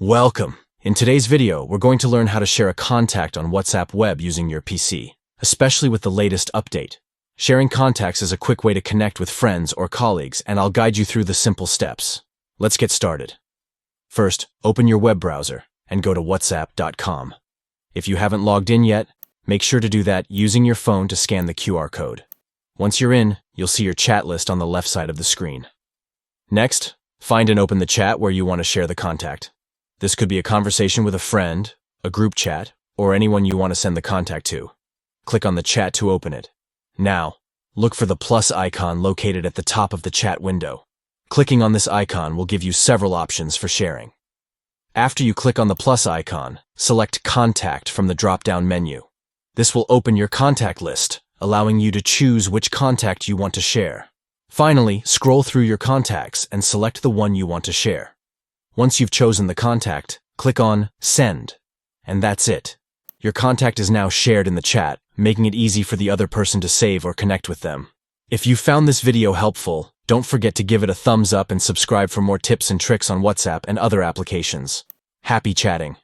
Welcome! In today's video, we're going to learn how to share a contact on WhatsApp web using your PC, especially with the latest update. Sharing contacts is a quick way to connect with friends or colleagues, and I'll guide you through the simple steps. Let's get started. First, open your web browser and go to whatsapp.com. If you haven't logged in yet, make sure to do that using your phone to scan the QR code. Once you're in, you'll see your chat list on the left side of the screen. Next, find and open the chat where you want to share the contact. This could be a conversation with a friend, a group chat, or anyone you want to send the contact to. Click on the chat to open it. Now, look for the plus icon located at the top of the chat window. Clicking on this icon will give you several options for sharing. After you click on the plus icon, select Contact from the drop-down menu. This will open your contact list, allowing you to choose which contact you want to share. Finally, scroll through your contacts and select the one you want to share. Once you've chosen the contact, click on Send. And that's it. Your contact is now shared in the chat, making it easy for the other person to save or connect with them. If you found this video helpful, don't forget to give it a thumbs up and subscribe for more tips and tricks on WhatsApp and other applications. Happy chatting!